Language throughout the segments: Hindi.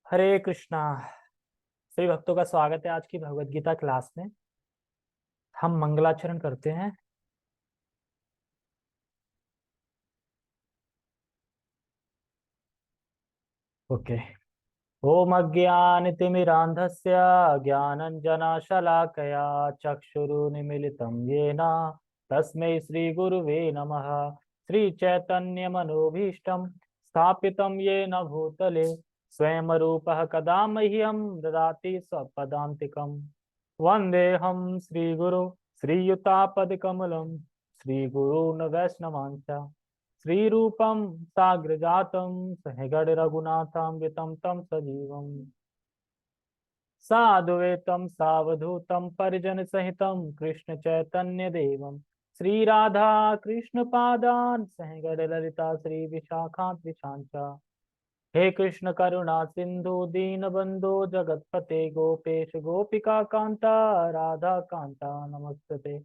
हरे कृष्णा। सभी भक्तों का स्वागत है आज की भगवत गीता क्लास में। हम मंगलाचरण करते हैं। ओके। ओम अज्ञानतिमिरान्धस्य ज्ञानञ्जनशलाकया चक्षुरुन्मीलितं येन तस्मै श्रीगुरुवे नमः। श्रीचैतन्यमनोभीष्टं स्थापितं येन भूतले स्वयं रूपः कदा मह्यं ददाति स्वपदान्तिकम्। वन्देऽहं श्रीगुरु श्रीयुतापदकमलं श्रीगुरून् वैष्णवांश्च श्रीरूपं साग्रजातं सहगण रघुनाथान्वितं तं सजीवम् साद्वैतं सावधूतं परिजन सहितं कृष्ण चैतन्य देवं श्रीराधा कृष्ण पादान् सहगण ललिता श्री विशाखान्वितांश्च। हे कृष्ण करुणा सिंधु दीनबंधु जगतपते गोपेश गोपिका कांता राधा कांता नमस्ते।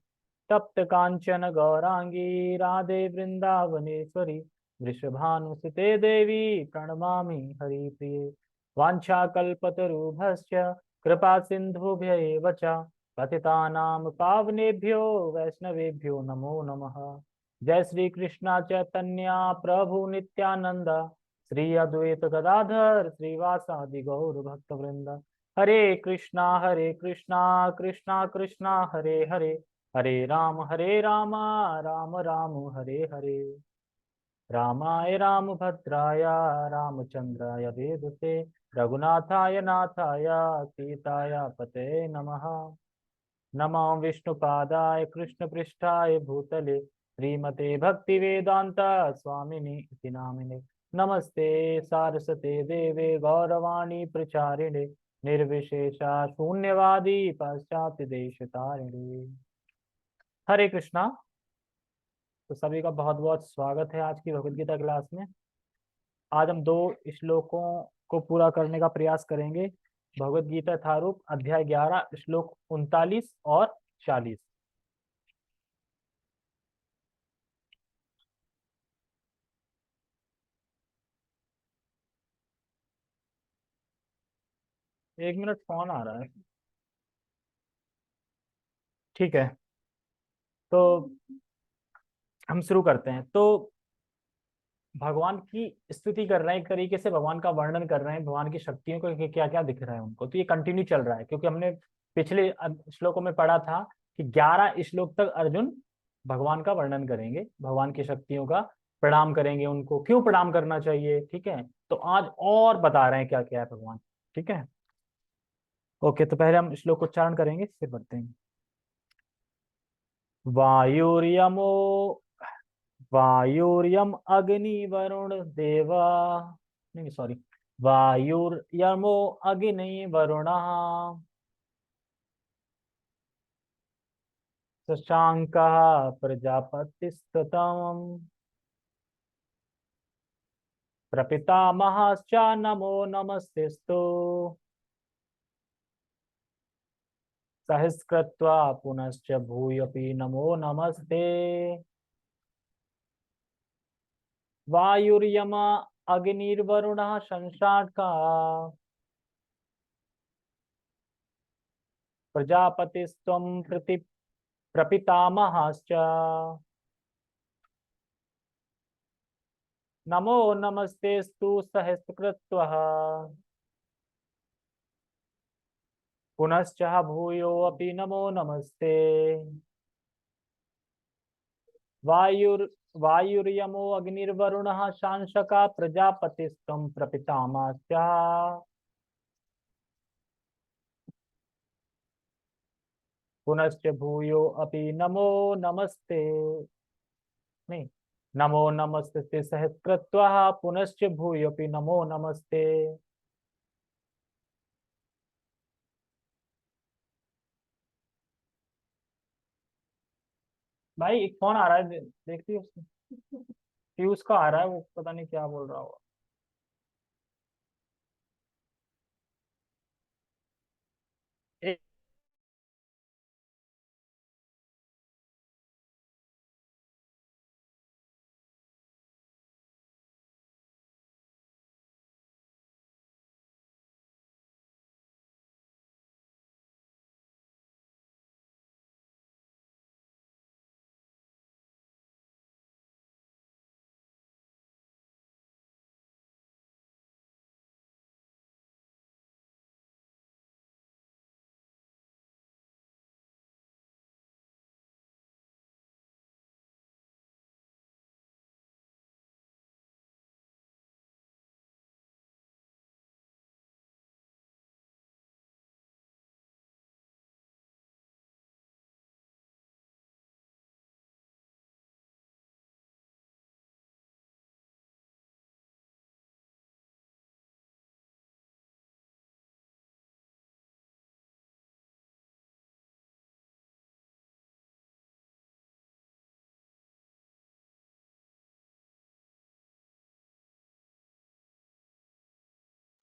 तप्त कांचन गौरांगी राधे वृंदावनेश्वरी वृषभानुसुते देवी प्रणमामि हरिप्रिये। वाञ्छाकल्पतरुभ्यश्च कृपा सिन्धुभ्य एव च पतितानां पावनेभ्यो वैष्णवेभ्यो नमो नमः। जय श्री कृष्ण चैतन्य प्रभु नित्यानंद श्री अद्वैत गदाधर श्रीवासादि गौर भक्त वृंद। हरे कृष्णा कृष्णा कृष्णा हरे हरे हरे राम राम राम हरे हरे। रामाय रामभद्राय रामचंद्राय वेदसे रघुनाथाय नाथाय सीताय पते नमः। नमो विष्णुपादाय कृष्णपृष्ठाय भूतले श्रीमते भक्तिवेदांत स्वामिनि इति नामिने। नमस्ते सारस्वते देवे गौरवाणी प्रचारिणे निर्विशेषा शून्यवादी पाश्चात्य देश तारिणे। हरे कृष्णा। तो सभी का बहुत बहुत स्वागत है आज की भगवद गीता क्लास में। आज हम दो श्लोकों को पूरा करने का प्रयास करेंगे। भगवद गीता यथारूप अध्याय 11 श्लोक 39 और 40। एक मिनट, फोन आ रहा है। ठीक है, तो हम शुरू करते हैं। तो भगवान की स्तुति कर रहे हैं, एक तरीके से भगवान का वर्णन कर रहे हैं, भगवान की शक्तियों को क्या क्या दिख रहा है उनको। तो ये कंटिन्यू चल रहा है क्योंकि हमने पिछले श्लोकों में पढ़ा था कि 11 श्लोक तक अर्जुन भगवान का वर्णन करेंगे, भगवान की शक्तियों का प्रणाम करेंगे, उनको क्यों प्रणाम करना चाहिए। ठीक है, तो आज और बता रहे हैं क्या क्या है भगवान। ठीक है, ओके। तो पहले हम श्लोक उच्चारण करेंगे फिर बढ़ते हैं। वायुर्यमो वायुर्यम अग्नि वरुण देवा, नहीं सॉरी, वायुर्यमो अग्नि वरुणः शशांकः प्रजापतिस्ततम् प्रपितामहश्च नमो नमस्तेस्तु सहस्कृत्वा पुनश्च भूयपि नमो नमस्ते। वायुर्यम अग्निर्वरुणः शशांकः प्रजापतिस्त्वं प्रपितामहश्च नमो नमस्तेस्तु सहस्रकृत्वः पुनश्च भूयोऽपि नमो नमस्ते। वायुर् वायुर्यमो अग्निर्वरुणः शांशका प्रजापतिस्त्वं प्रपितामहश्च पुनश्च भूयोऽपि नमो नमस्ते। नहीं, नमो नमस्ते सहस्रकृत्वः पुनश्च भूयोऽपि नमो नमस्ते। भाई एक फोन आ रहा है, देखती हो उसको? पीयूष का आ रहा है, वो पता नहीं क्या बोल रहा होगा।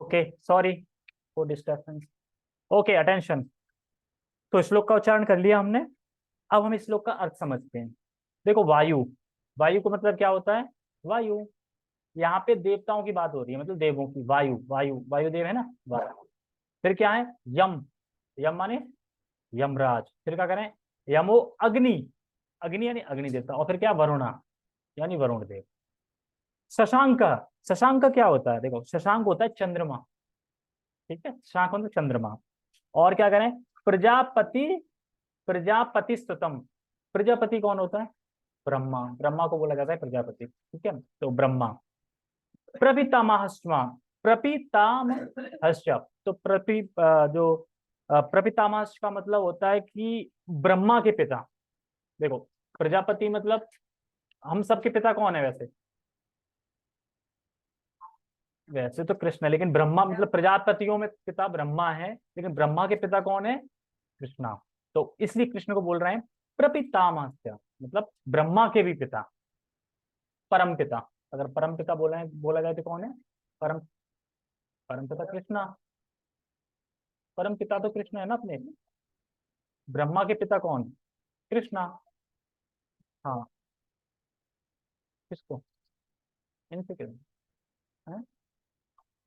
Okay, sorry for disturbance. Okay, attention. तो श्लोक का उच्चारण कर लिया हमने। अब हम इस श्लोक का अर्थ समझते हैं। देखो, वायु, वायु को मतलब क्या होता है? वायु। यहाँ पे देवताओं की बात हो रही है, मतलब देवों की। वायु, वायु, वायुदेव है ना, वायु। फिर क्या है? यम, यम माने यमराज। फिर क्या करें? यमो अग्नि, अग्नि यानी अग्नि देवता। और फिर क्या? वरुणा यानी वरुण देव। शशांक, शशांक क्या होता है? देखो, शशांक होता है चंद्रमा। ठीक है, शशांक मतलब चंद्रमा। और क्या करें? प्रजापति, प्रजापति स्तुतम। प्रजापति कौन होता है? ब्रह्मा, ब्रह्मा को बोला जाता है प्रजापति। ठीक है, तो ब्रह्मा। प्रपितामहश्च, प्रपितामहश्च, तो जो प्रपितामहश्च का मतलब होता है कि ब्रह्मा के पिता। देखो, प्रजापति मतलब हम सबके पिता कौन है वैसे? वैसे तो कृष्ण है, लेकिन ब्रह्मा मतलब प्रजापतियों में पिता ब्रह्मा है, लेकिन ब्रह्मा के पिता कौन है? कृष्णा। तो इसलिए कृष्ण को बोल रहे हैं प्रपितामहस्य, मतलब ब्रह्मा के भी पिता, परम पिता। अगर परम पिता बोला जाए तो कौन है? परम, परम पिता कृष्णा। परम पिता तो कृष्ण है ना अपने। ब्रह्मा के पिता कौन? कृष्णा। हाँ, किसको? इनसे क्यों है?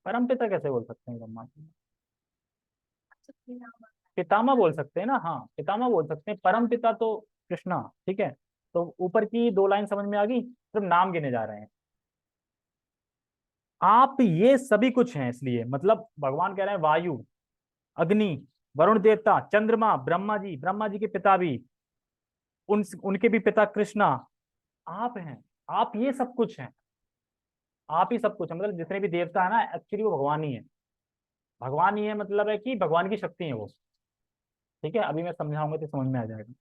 परम पिता कैसे बोल सकते हैं ब्रह्मा को? पितामह बोल सकते हैं ना, हाँ पितामह बोल सकते हैं, परम पिता तो कृष्णा। ठीक है, तो ऊपर की दो लाइन समझ में आ गई? सिर्फ नाम गिने जा रहे हैं। आप ये सभी कुछ हैं, इसलिए मतलब भगवान कह रहे हैं वायु, अग्नि, वरुण देवता, चंद्रमा, ब्रह्मा जी, ब्रह्मा जी के पिता भी, उनके भी पिता कृष्णा, आप हैं। आप ये सब कुछ हैं, आप ही सब कुछ है। मतलब जितने भी देवता है ना, एक्चुअली वो भगवान ही है। भगवान ही है मतलब है कि भगवान की शक्ति है वो। ठीक है, अभी मैं समझाऊंगा तो समझ में आ जाएगा।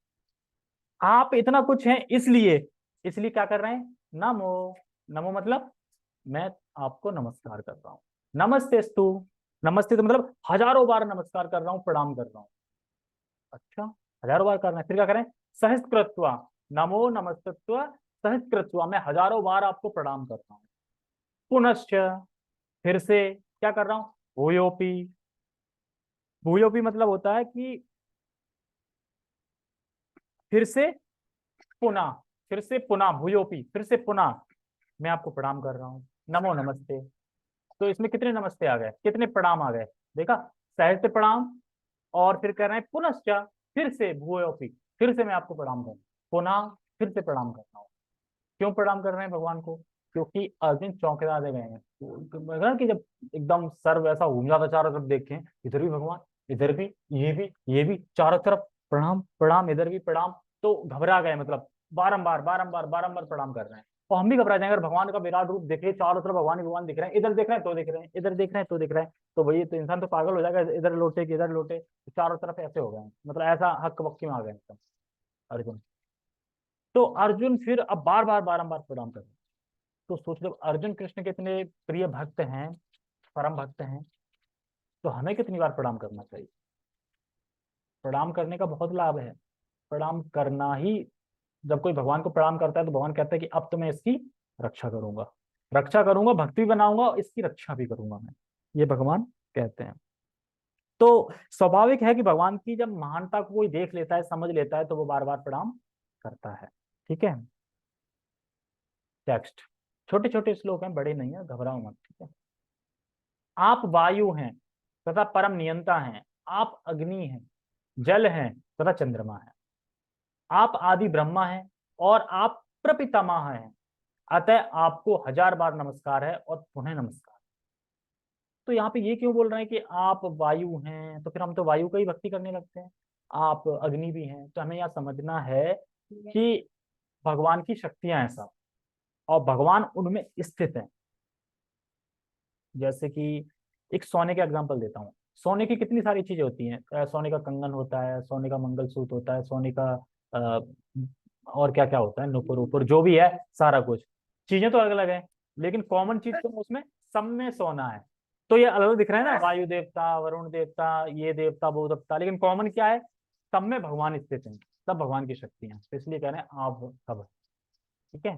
आप इतना कुछ हैं, इसलिए, इसलिए क्या कर रहे हैं? नमो, नमो मतलब मैं आपको नमस्कार कर रहा हूँ। नमस्तेस्तु, नमस्ते तो मतलब हजारों बार नमस्कार कर रहा हूँ, प्रणाम कर रहा हूँ। अच्छा, हजारों बार करना है। फिर क्या करें? सहस्त्रत्वा, नमो नमस्तत्व सहस्त्रत्वा, मैं हजारों बार आपको प्रणाम कर रहा हूँ। पुनश्च, फिर से क्या कर रहा हूँ? भूयोपी, भूयोपी मतलब होता है कि फिर से, पुनः, फिर से पुनः, भूयोपी फिर से पुनः मैं आपको प्रणाम कर रहा हूँ। नमो नमस्ते। तो इसमें कितने नमस्ते आ गए, कितने प्रणाम आ गए? देखा, सहस्त्र प्रणाम। और फिर कह रहे हैं पुनश्च, फिर से भूयोपी, फिर से मैं आपको प्रणाम करूँ, पुनः फिर से प्रणाम करता हूँ। क्यों प्रणाम कर रहे हैं भगवान को? क्योंकि अर्जुन चौंकना दे गए हैं। तो कि जब एकदम सर्व ऐसा घूम जाता चारों तरफ, देखें इधर भी भगवान, इधर भी, ये भी, ये भी, चारों तरफ प्रणाम प्रणाम, इधर भी प्रणाम। तो घबरा गए, मतलब बारंबार बारंबार बारंबार प्रणाम कर रहे हैं। और हम भी घबरा जाएंगे अगर भगवान का विराट रूप देखे, चारों तरफ भगवान ही भगवान दिख रहे हैं, इधर देख रहे हैं तो दिख रहे हैं, इधर देख रहे हैं तो दिख रहे हैं, तो वही तो इंसान तो पागल हो जाएगा, इधर लोटे कि इधर लोटे। चारों तरफ ऐसे हो गए हैं, मतलब ऐसा हक बक्की में आ गए एकदम अर्जुन। तो अर्जुन फिर अब बार बार बारंबार प्रणाम कर रहे हैं। तो सोच लो, अर्जुन कृष्ण के इतने प्रिय भक्त हैं, परम भक्त हैं, तो हमें कितनी बार प्रणाम करना चाहिए? प्रणाम करने का बहुत लाभ है। प्रणाम करना ही, जब कोई भगवान को प्रणाम करता है तो भगवान कहता है कि अब तो मैं इसकी रक्षा करूंगा, रक्षा करूंगा, भक्ति भी बनाऊंगा और इसकी रक्षा भी करूंगा मैं। ये भगवान कहते हैं। तो स्वाभाविक है कि भगवान की जब महानता को कोई देख लेता है, समझ लेता है, तो वो बार बार प्रणाम करता है। ठीक है, टेक्स्ट, छोटे छोटे श्लोक हैं, बड़े नहीं है, घबराओ मत। ठीक है, आप वायु हैं तथा परम नियंता हैं, आप अग्नि हैं, जल हैं तथा चंद्रमा है, आप आदि ब्रह्मा हैं और आप प्रपितामह हैं, अतः आपको हजार बार नमस्कार है और पुनः नमस्कार। तो यहाँ पे ये क्यों बोल रहे हैं कि आप वायु हैं? तो फिर हम तो वायु का ही भक्ति करने लगते हैं। आप अग्नि भी हैं, तो हमें यहाँ समझना है कि भगवान की शक्तियां हैं सब, और भगवान उनमें स्थित हैं। जैसे कि एक सोने का एग्जांपल देता हूँ। सोने की कितनी सारी चीजें होती हैं, सोने का कंगन होता है, सोने का मंगलसूत्र होता है, सोने का अ, और क्या क्या होता है, नुपुर ऊपर जो भी है, सारा कुछ। चीजें तो अलग अलग है, लेकिन कॉमन चीज तो उसमें सब में सोना है। तो ये अलग अलग दिख रहा है ना, वायु देवता, वरुण देवता, ये देवता, वो देवता, लेकिन कॉमन क्या है? सब में भगवान स्थित हैं, सब भगवान की शक्ति हैं, तो इसलिए कह रहे हैं आप सब। ठीक है,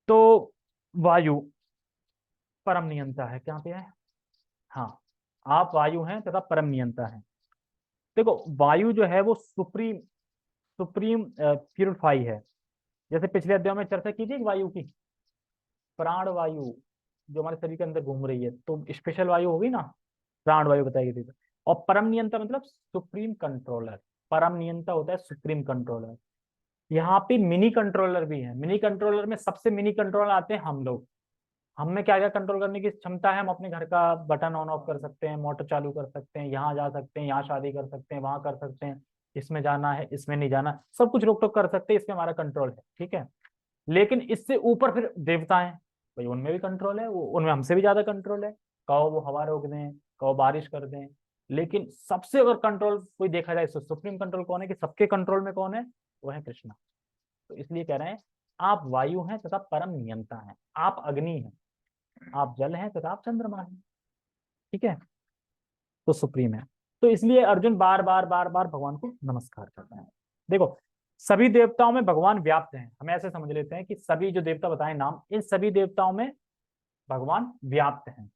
तो वायु, परम नियंता है। क्या पे है? हाँ, आप वायु हैं तथा परम नियंता है। देखो, वायु जो है वो सुप्रीम सुप्रीम प्यूरिफाई है। जैसे पिछले अध्याय में चर्चा की थी वायु की, प्राण वायु जो हमारे शरीर के अंदर घूम रही है, तो स्पेशल वायु होगी ना, प्राण वायु बताई गई थी। और परम नियंता मतलब सुप्रीम कंट्रोलर। परम नियंता होता है सुप्रीम कंट्रोलर। यहाँ पे मिनी कंट्रोलर भी है। मिनी कंट्रोलर में सबसे मिनी कंट्रोलर आते हैं हम लोग। हम में क्या क्या कंट्रोल करने की क्षमता है? हम अपने घर का बटन ऑन ऑफ कर सकते हैं, मोटर चालू कर सकते हैं, यहाँ जा सकते हैं, यहाँ शादी कर सकते हैं, वहां कर सकते हैं, इसमें जाना है, इसमें नहीं जाना, सब कुछ रोक टोक कर सकते हैं, इसमें हमारा कंट्रोल है। ठीक है। लेकिन इससे ऊपर फिर देवता हैं, भाई उनमें भी कंट्रोल है, वो उनमें हमसे भी ज्यादा कंट्रोल है। कहो वो हवा रोक दें, कहो बारिश कर दें। लेकिन सबसे अगर कंट्रोल कोई देखा जाए तो सुप्रीम कंट्रोल कौन है, कि सबके कंट्रोल में कौन है? वो है कृष्ण। तो इसलिए कह रहे हैं आप वायु हैं तथा परम नियंता हैं, आप अग्नि हैं, आप जल हैं तथा आप चंद्रमा हैं। ठीक है, तो सुप्रीम है। तो इसलिए अर्जुन बार बार बार बार भगवान को नमस्कार करते हैं। देखो, सभी देवताओं में भगवान व्याप्त हैं। हम ऐसे समझ लेते हैं कि सभी जो देवता बताए नाम, इन सभी देवताओं में भगवान व्याप्त हैं।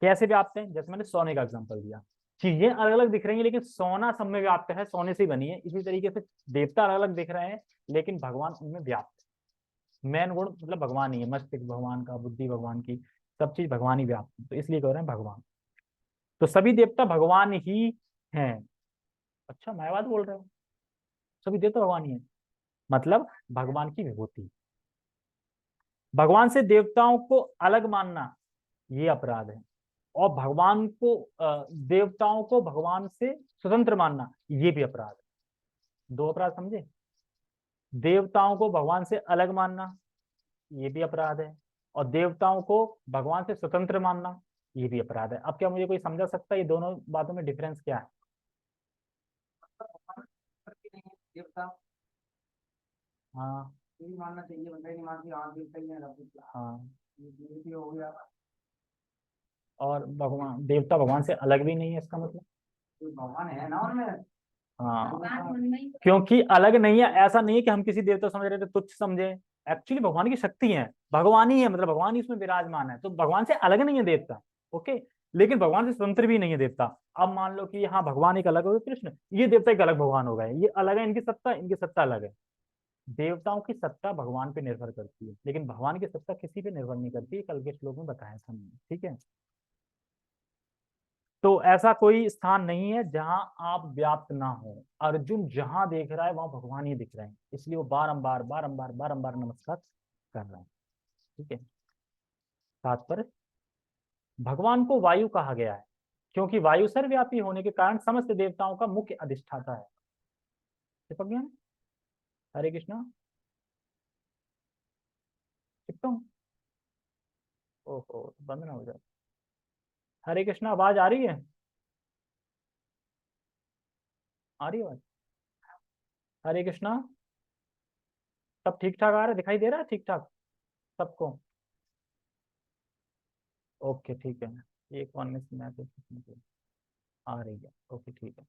कैसे व्याप्त हैं? जैसे मैंने सोने का एग्जांपल दिया। चीजें अलग अलग दिख रही हैं लेकिन सोना सब में व्याप्त है, सोने से ही बनी है। इसी तरीके से देवता अलग अलग दिख रहे हैं लेकिन भगवान उनमें व्याप्त है। मेन गुण मतलब भगवान ही है, मस्तिष्क भगवान का, बुद्धि भगवान की, सब चीज भगवान ही व्याप्त है। तो इसलिए कह रहे हैं भगवान। तो सभी देवता भगवान ही हैं। अच्छा, मैं बात बोल रहा हूँ, सभी देवता भगवान ही हैं, मतलब भगवान की विभूति। भगवान से देवताओं को अलग मानना ये अपराध है। और भगवान को देवताओं को भगवान से स्वतंत्र मानना ये भी अपराध है। दो अपराध समझे? देवताओं को भगवान से अलग मानना ये भी अपराध है, और देवताओं को भगवान से स्वतंत्र मानना ये भी अपराध है। अब क्या मुझे कोई समझा सकता है ये दोनों बातों में डिफरेंस क्या है? देवता हाँ नहीं मानना चाहिए, बंदा नहीं मानती, हाँ देवता ही है सब। हाँ। ये हो गया। और भगवान देवता भगवान से अलग भी नहीं है, इसका मतलब? कोई भगवान है ना उनमें। हाँ, क्योंकि अलग नहीं है, ऐसा नहीं है कि हम किसी देवता समझ रहे थे तुच्छ समझे। एक्चुअली भगवान की शक्ति है, भगवान ही है, मतलब भगवान ही उसमें विराजमान है, तो भगवान से अलग नहीं है देवता। ओके। लेकिन भगवान से स्वतंत्र भी नहीं है देवता। अब मान लो कि हाँ भगवान एक अलग हो गए, कृष्ण ये देवता एक अलग भगवान हो गए, ये अलग है, इनकी सत्ता अलग है। देवताओं की सत्ता भगवान पे निर्भर करती है लेकिन भगवान की सत्ता किसी पे निर्भर नहीं करती, कल के श्लोक में बताया था हमने। ठीक है। तो ऐसा कोई स्थान नहीं है जहां आप व्याप्त ना हो। अर्जुन जहां देख रहा है वहां भगवान ही दिख रहे हैं, इसलिए वो बारंबार बारंबार बारंबार नमस्कार कर रहे हैं। ठीक है। तात्पर्य, भगवान को वायु कहा गया है क्योंकि वायु सर्वव्यापी होने के कारण समस्त देवताओं का मुख्य अधिष्ठाता है। चिपक गया? हरे कृष्णा। चिपका हूं? ओहो, बंद ना हो जाए। हरे कृष्णा, आवाज आ रही है? आ रही है आवाज? हरे कृष्णा। सब ठीक ठाक आ रहा है, दिखाई दे रहा है ठीक ठाक सबको? ओके ठीक है। एक वन में से मैं तो आ रही है। ओके ठीक है।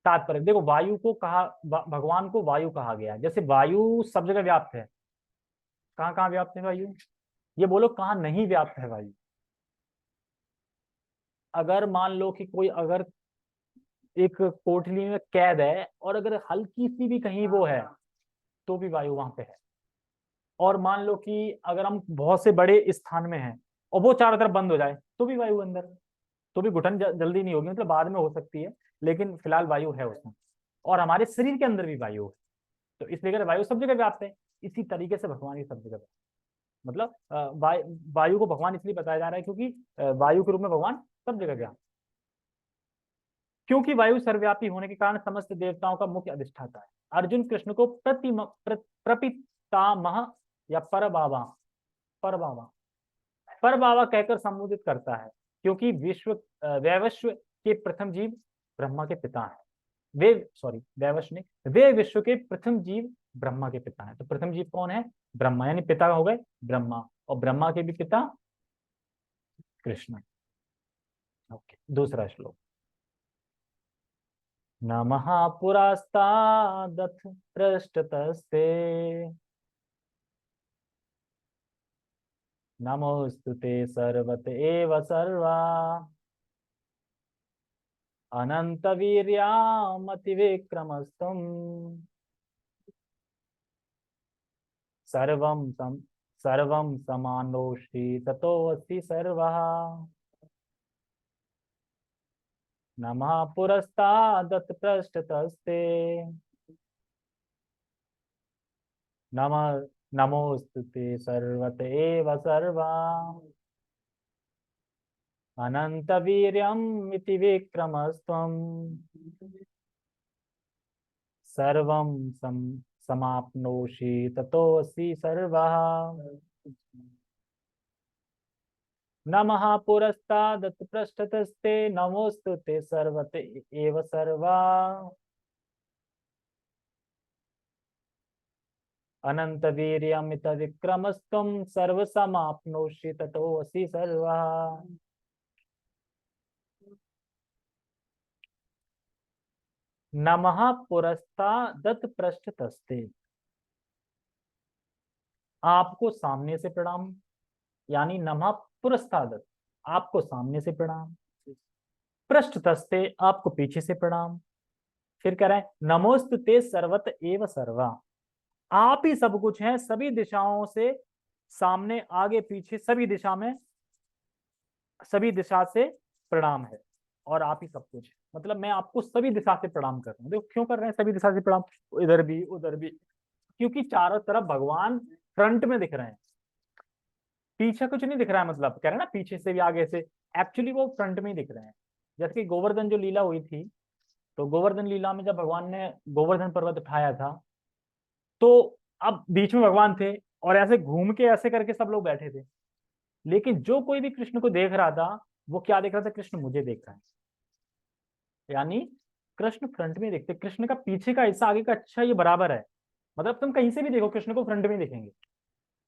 तात्पर्य देखो, वायु को कहा भगवान को वायु कहा गया है। जैसे वायु सब जगह व्याप्त है, कहाँ कहाँ व्याप्त है वायु? ये बोलो कहाँ नहीं व्याप्त है वायु? अगर मान लो कि कोई अगर एक कोठरी में कैद है और अगर हल्की सी भी कहीं वो है तो भी वायु वहां पे है। और मान लो कि अगर हम बहुत से बड़े स्थान में हैं और वो चारों तरफ बंद हो जाए तो भी वायु अंदर, तो भी घुटन जल्दी नहीं होगी, मतलब बाद में हो सकती है, लेकिन फिलहाल वायु है उसमें। और हमारे शरीर के अंदर भी वायु है। तो इसलिए अगर वायु सब जगह व्याप्त है, इसी तरीके से भगवान की सब जगह व्याप्त है। मतलब वायु को भगवान इसलिए बताया जा रहा है क्योंकि वायु के रूप में भगवान सब जगह व्याप्त। क्योंकि वायु सर्वव्यापी होने के कारण समस्त देवताओं का मुख्य अधिष्ठाता है। अर्जुन कृष्ण को प्रपितामह या पर बाबा पर बाबा कहकर संबोधित करता है क्योंकि वैवस्व के प्रथम जीव ब्रह्मा के पिता हैं। वे सॉरी वैवस्व नहीं, वे विश्व के प्रथम जीव ब्रह्मा के पिता हैं। तो प्रथम जीव कौन है? ब्रह्मा, यानी पिता हो गए ब्रह्मा, और ब्रह्मा के भी पिता कृष्ण। ओके, दूसरा श्लोक। नमः पुरस्तादथ पृष्ठतस्ते नमोस्तुते सर्वत एव सर्वा अनंत वीर्यामतिविक्रमस्तुम सर्वं सम सर्वं समानोषि ततोऽसि सर्वः नमः पुरस्तादत पृष्ठतस्ते नमः नमोस्तुते सर्वत एव सर्वा अनंत वीर्यम् इति विक्रमस्त्वं सर्वं समाप्नोषि ततोऽसि सर्वः नमः पुरस्तादत पृष्ठतस्ते नमोस्तुते सर्वत एव सर्वा अनंत वीर्यमित विक्रमस्त्वं सर्वसमाप्नोषि ततोऽसि सर्वः नमः पुरस्तादत पृष्ठतस्ते आपको सामने से प्रणाम, यानी नमः पुरस्तादत आपको सामने से प्रणाम, पृष्ठतस्ते आपको पीछे से प्रणाम। फिर कह रहे हैं नमोस्तुते सर्वत एव सर्वा, आप ही सब कुछ हैं, सभी दिशाओं से, सामने आगे पीछे सभी दिशा में, सभी दिशा से प्रणाम है और आप ही सब कुछ है। मतलब मैं आपको सभी दिशा से प्रणाम कर रहा हूँ। देखो क्यों कर रहे हैं सभी दिशा से प्रणाम, इधर भी उधर भी, क्योंकि चारों तरफ भगवान फ्रंट में दिख रहे हैं, पीछे कुछ नहीं दिख रहा है। मतलब कह रहे हैं ना पीछे से भी आगे से, एक्चुअली वो फ्रंट में ही दिख रहे हैं। जैसे कि गोवर्धन जो लीला हुई थी, तो गोवर्धन लीला में जब भगवान ने गोवर्धन पर्वत उठाया था, तो अब बीच में भगवान थे और ऐसे घूम के ऐसे करके सब लोग बैठे थे, लेकिन जो कोई भी कृष्ण को देख रहा था वो क्या देख रहा था, कृष्ण मुझे देख रहा है। यानी कृष्ण फ्रंट में देखते, कृष्ण का पीछे का हिस्सा आगे का अच्छा ये बराबर है। मतलब तुम कहीं से भी देखो कृष्ण को फ्रंट में दिखेंगे।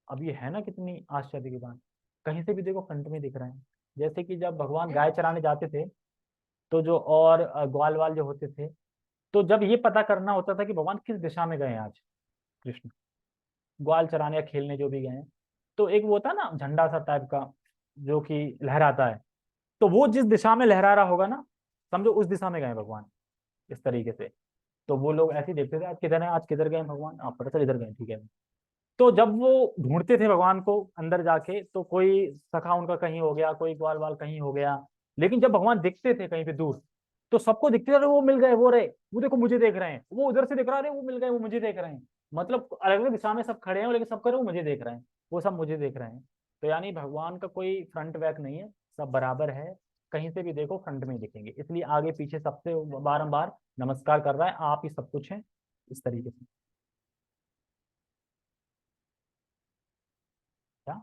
अब ये है ना कितनी आश्चर्य की बात, कहीं से भी देखो फ्रंट में दिख रहे हैं। जैसे कि जब भगवान गाय चराने जाते थे, तो जो और ग्वाल वाल जो होते थे, तो जब ये पता करना होता था कि भगवान किस दिशा में गए हैं आज, कृष्ण ग्वाल चराने या खेलने जो भी गए हैं, तो एक वो होता ना झंडा सा टाइप का जो कि लहराता है, तो वो जिस दिशा में लहरा रहा होगा ना, समझो उस दिशा में गए भगवान, इस तरीके से। तो वो लोग ऐसे ही देखते थे आज किधर है, आज किधर गए भगवान, आप पता चल इधर गए, ठीक है। तो जब वो ढूंढते थे भगवान को अंदर जाके, तो कोई सखा उनका कहीं हो गया, कोई ग्वाल वाल कहीं हो गया, लेकिन जब भगवान दिखते थे कहीं पे दूर, तो सबको दिखते थे, वो मिल गए, वो रहे, वो देखो मुझे देख रहे हैं, वो उधर से दिख रहा है, वो मिल गए, वो मुझे देख रहे हैं। मतलब अलग अलग दिशा में सब खड़े हैं, लेकिन सब कर रहे हैं, वो मुझे देख रहे हैं, वो सब मुझे देख रहे हैं। तो यानी भगवान का कोई फ्रंट बैक नहीं है, सब बराबर है, कहीं से भी देखो फ्रंट में ही दिखेंगे। इसलिए आगे पीछे सबसे बारंबार नमस्कार कर रहा है, आप ही सब कुछ है, इस तरीके से। क्या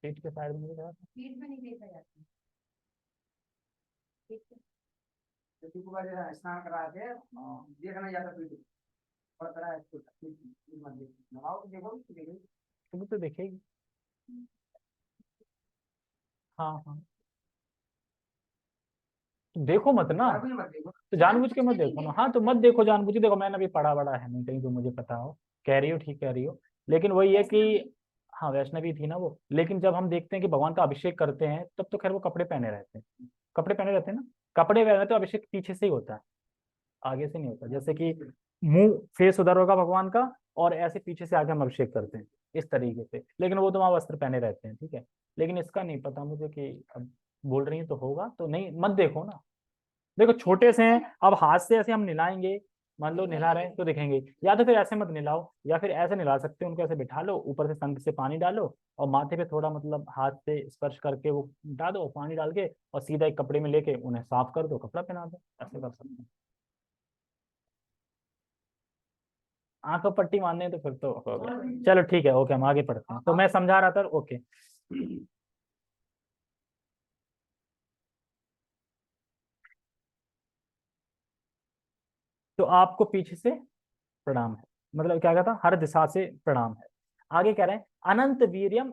पीठ के साइड में मुझे लगा था। पीठ में नहीं देखा जाता। किसी को वजह स्नान करा के देखना जाता पीठ पर तरह है इसको पीठ मत देखो, नहाओ तो देखो तो देखो। तुम तो देखेगी। हाँ हाँ, तो देखो मत ना, जानबूझ मत देखो। तो जानबूझ के मत देखो ना। हाँ तो मत देखो जानबूझ के, देखो मैंने अभी पढ़ा बड़ा है नहीं कहीं, तो मुझे पता हो, कह रही हो ठीक कह रही हो, लेकिन वही है कि हाँ वैष्णवी थी ना वो, लेकिन जब हम देखते हैं कि भगवान का अभिषेक करते हैं, तब तो खैर वो कपड़े पहने रहते हैं, कपड़े पहने रहते हैं ना, कपड़े पहने तो अभिषेक पीछे से ही होता है, आगे से नहीं होता। जैसे कि मुंह फेस उधर होगा भगवान का, और ऐसे पीछे से आगे हम अभिषेक करते हैं इस तरीके से, लेकिन वो तो वहां वस्त्र पहने रहते हैं, ठीक है। लेकिन इसका नहीं पता मुझे कि अब बोल रही है तो होगा, तो नहीं मत देखो ना। देखो छोटे से हैं, अब हाथ से ऐसे हम निलाएंगे, मान लो निला रहे हैं तो दिखेंगे, या तो फिर ऐसे मत निलाओ, या फिर ऐसे निला सकते हो, उनको ऐसे बिठा लो, ऊपर से संग से पानी डालो और माथे पे थोड़ा मतलब हाथ से स्पर्श करके वो डाल दो पानी डाल के, और सीधा एक कपड़े में लेके उन्हें साफ कर दो, कपड़ा पहना दो, ऐसे कर सकते हैं। आंखों पट्टी मारने तो फिर तो हो गया। चलो ठीक है, ओके हम आगे पढ़ते हैं, तो मैं समझा रहा था, ओके। तो आपको पीछे से प्रणाम है, मतलब क्या कहता, हर दिशा से प्रणाम है। आगे कह रहे हैं अनंत वीर्यम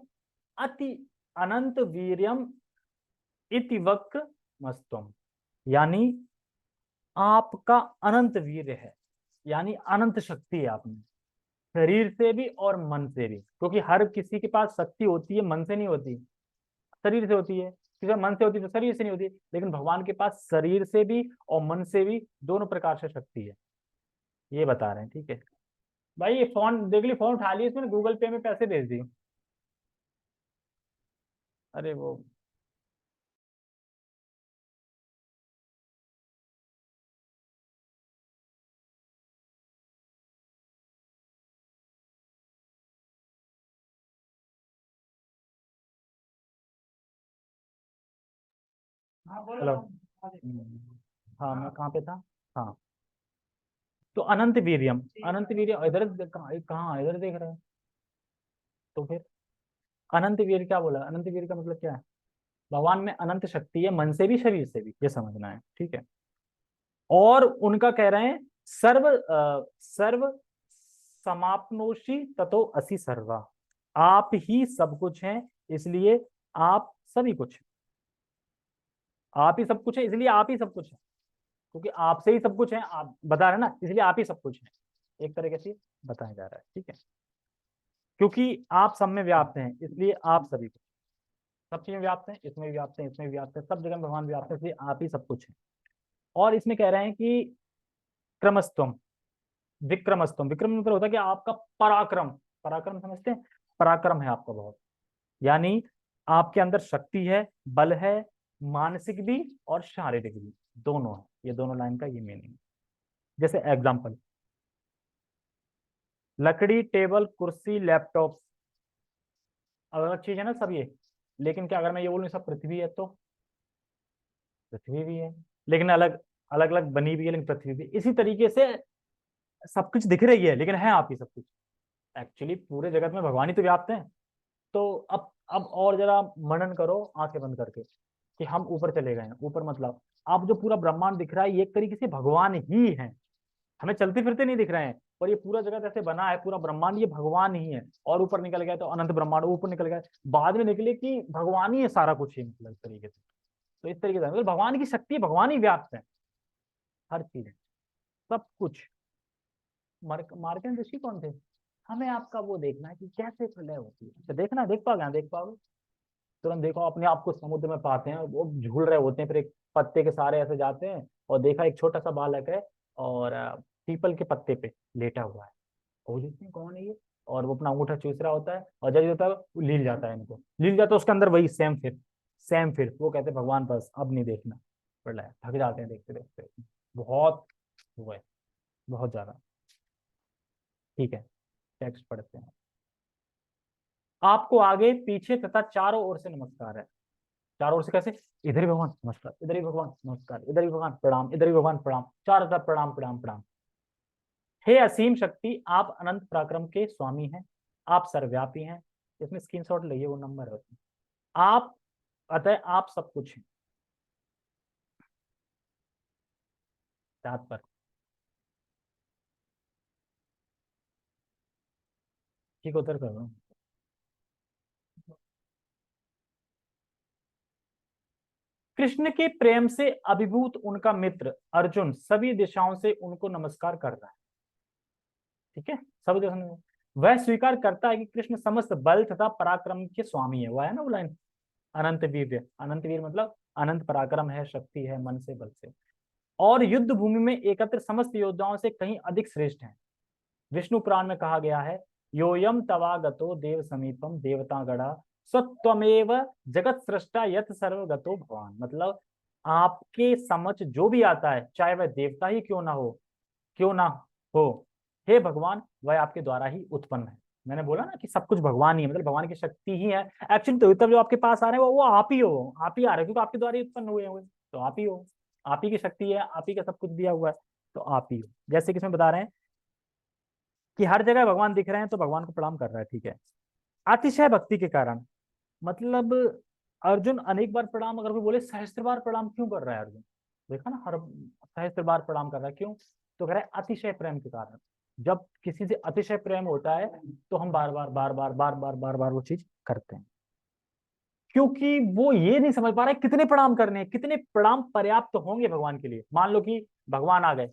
अति अनंत वीर्यम इति वक्र मस्तम, यानी आपका अनंत वीर्य है, यानी अनंत शक्ति है आप में, शरीर से भी और मन से भी, क्योंकि हर किसी के पास शक्ति होती है, मन से नहीं होती, शरीर से होती है। किसी का मन से होती है तो शरीर से नहीं होती, लेकिन भगवान के पास शरीर से भी और मन से भी दोनों प्रकार से शक्ति है, ये बता रहे हैं। ठीक है भाई, ये फोन देख ली, फोन उठा ली, इसमें गूगल पे में पैसे भेज दिए। अरे वो हाँ बोलो हेलो। हाँ मैं कहाँ पे था। हाँ, तो अनंत वीर्यम, अनंत वीर्य इधर कहाँ कहाँ इधर देख रहे हैं। तो फिर अनंत वीर क्या बोला, अनंत वीर का मतलब क्या है? भगवान में अनंत शक्ति है, मन से भी शरीर से भी, ये समझना है। ठीक है, और उनका कह रहे हैं सर्व समाप्नोषि ततो असि सर्वा, आप ही सब कुछ हैं, इसलिए आप सभी कुछ हैं। आप ही सब कुछ है, इसलिए आप ही सब कुछ है, क्योंकि आपसे ही सब कुछ है, आप बता रहे हैं ना, इसलिए आप ही सब कुछ है, एक तरीके से बताया जा रहा है। ठीक है, क्योंकि आप सब में व्याप्त हैं, इसलिए आप सभी कुछ, सब चीजें व्याप्त हैं, इसमें भी व्याप्त हैं, इसमें भी व्याप्त है, सब जगह में भगवान व्याप्त है, इसलिए आप ही सब कुछ है। और इसमें कह रहे हैं कि क्रमस्तम विक्रमस्तम, विक्रम मतलब होता है कि आपका पराक्रम, पराक्रम समझते हैं, पराक्रम है आपका बहुत, यानी आपके अंदर शक्ति है, बल है, मानसिक भी और शारीरिक भी, दोनों है। ये दोनों लाइन का ये मीनिंग है। जैसे एग्जाम्पल, लकड़ी, टेबल, कुर्सी, लैपटॉप, अलग अलग चीज है ना सब ये, लेकिन क्या अगर मैं ये बोलूं सब पृथ्वी है तो पृथ्वी भी है, लेकिन अलग अलग अलग बनी हुई है, लेकिन पृथ्वी भी। इसी तरीके से सब कुछ दिख रही है, लेकिन है आप ही सब कुछ। एक्चुअली पूरे जगत में भगवान ही तो व्याप्त हैं। तो अब और जरा मनन करो आंखें बंद करके, कि हम ऊपर चले गए हैं। ऊपर मतलब आप जो पूरा ब्रह्मांड दिख रहा है, ये एक तरीके से भगवान ही है, हमें चलते फिरते नहीं दिख रहे हैं। और ये पूरा जगत ऐसे बना है, पूरा ब्रह्मांड ये भगवान ही है। और ऊपर निकल गए तो अनंत ब्रह्मांड, ऊपर निकल गए बाद में निकले कि भगवान ही है सारा कुछ ही, मतलब इस तरीके से। तो इस तरीके से मतलब भगवान की शक्ति, भगवान ही व्याप्त है, हर चीज है, सब कुछ। मार्कंड ऋषि कौन थे? हमें आपका वो देखना है कि कैसे प्रलय होती है, तो देखना, देख पाओगे, देख पाओगे, तुरंत देखो अपने आप को समुद्र में पाते हैं, वो झूल रहे होते हैं, फिर एक पत्ते के सहारे ऐसे जाते हैं, और देखा एक छोटा सा बालक है, और पीपल के पत्ते पे लेटा हुआ है, और जिसमें कौन है ये, और वो अपना अंगूठा चूस रहा होता है, और जब ये होता है वो लील जाता है, इनको लील जाता है, उसके अंदर वही सेम फिर वो कहते हैं भगवान बस अब नहीं देखना, प्रलय, थक जाते हैं देखते देखते, बहुत वो है, बहुत ज्यादा। ठीक है, टेक्स्ट पढ़ते हैं। आपको आगे पीछे तथा चारों ओर से नमस्कार है। चारों ओर से कैसे? इधर ही भगवान नमस्कार, इधर ही भगवान नमस्कार, इधर ही भगवान प्रणाम, इधर ही भगवान प्रणाम, चारों तरफ प्रणाम प्रणाम प्रणाम। हे असीम शक्ति, आप अनंत पराक्रम के स्वामी हैं, आप सर्वव्यापी हैं। इसमें स्क्रीनशॉट लिए, वो नंबर है उसमें। आप, अतः आप सब कुछ हैं। चाँद पर ठीक उत्तर कर रहा हूँ। कृष्ण के प्रेम से अभिभूत उनका मित्र अर्जुन सभी दिशाओं से उनको नमस्कार कर रहा है। ठीक है, सभी दिशाओं में वह स्वीकार करता है कि कृष्ण समस्त बल तथा पराक्रम के स्वामी है। वह है ना वो लाइन, अनंत वीर, अनंत वीर मतलब अनंत पराक्रम है, शक्ति है, मन से, बल से, और युद्ध भूमि में एकत्र समस्त योद्धाओं से कहीं अधिक श्रेष्ठ है। विष्णु पुराण में कहा गया है, योयम तवागतो देव समीपम देवता गढ़ा स्वत्वमेव जगत सृष्टा यत सर्वगतो भगवान, मतलब आपके समझ जो भी आता है, चाहे वह देवता ही क्यों ना हो, हे भगवान, वह आपके द्वारा ही उत्पन्न है। मैंने बोला ना कि सब कुछ भगवान ही है, मतलब भगवान की शक्ति ही है। एक्चुअली तो तब जो आपके पास आ रहे हैं वो आप ही हो, आप ही आ रहे हो, क्योंकि आपके द्वारा ही उत्पन्न हुए, तो आप ही हो, आप ही की शक्ति है, आप ही का सब कुछ दिया हुआ है, तो आप ही हो। जैसे कि इसमें बता रहे हैं कि हर जगह भगवान दिख रहे हैं, तो भगवान को प्रणाम कर रहा है। ठीक है, अतिशय भक्ति के कारण, मतलब अर्जुन अनेक बार प्रणाम, अगर कोई बोले सहस्त्र बार प्रणाम क्यों कर रहा है अर्जुन, देखा ना, हर सहस्त्र बार प्रणाम कर रहा है, क्यों? तो कह रहा है अतिशय प्रेम के कारण। जब किसी से अतिशय प्रेम होता है तो हम बार बार बार बार बार बार बार बार वो चीज करते हैं, क्योंकि वो ये नहीं समझ पा रहा है कितने प्रणाम करने हैं, कितने प्रणाम पर्याप्त होंगे भगवान के लिए। मान लो कि भगवान आ गए,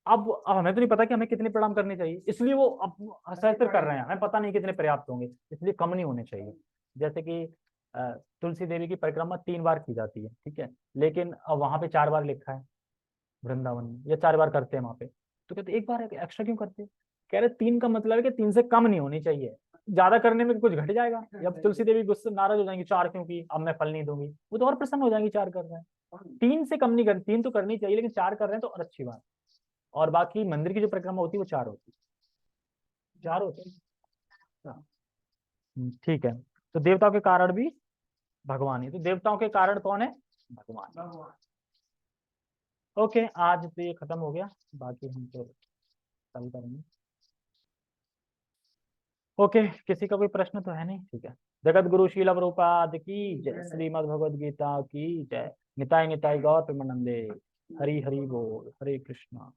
अब हमें तो नहीं पता कि हमें कितने प्रणाम करने चाहिए, इसलिए वो अब सहस्त्र कर रहे हैं, हमें पता नहीं कितने पर्याप्त होंगे, इसलिए कम नहीं होने चाहिए। जैसे कि तुलसी देवी की परिक्रमा 3 बार की जाती है, ठीक है, लेकिन अब वहां पे 4 बार लिखा है वृंदावन में, या 4 बार करते हैं वहां पे, तो कहते एक बार एक्स्ट्रा क्यों करते हैं? कह रहे 3 का मतलब है कि 3 से कम नहीं होनी चाहिए, ज्यादा करने में कुछ घट जाएगा, जब तुलसी देवी गुस्से नाराज हो जाएंगी, 4 क्योंकि अब मैं फल नहीं दूंगी, वो तो और प्रसन्न हो जाएंगी, 4 कर रहे हैं। 3 से कम नहीं कर, 3 तो करनी चाहिए, लेकिन 4 कर रहे हैं तो और अच्छी बात। और बाकी मंदिर की जो परिक्रमा होती है वो 4 होती है, 4 होते हैं। हाँ। ठीक है, तो देवताओं के कारण भी भगवान ही, तो देवताओं के कारण कौन है? भगवान। भगवान। ओके, आज तो ये खत्म हो गया, बाकी हम तो कल करेंगे। ओके, किसी का कोई प्रश्न तो है नहीं? ठीक है। जगत गुरु शील प्रभुपाद की जय, श्रीमद् भगवद गीता की जय, निताय निताय गौर प्रेमानंदे, हरि हरि बोल, हरे कृष्णा।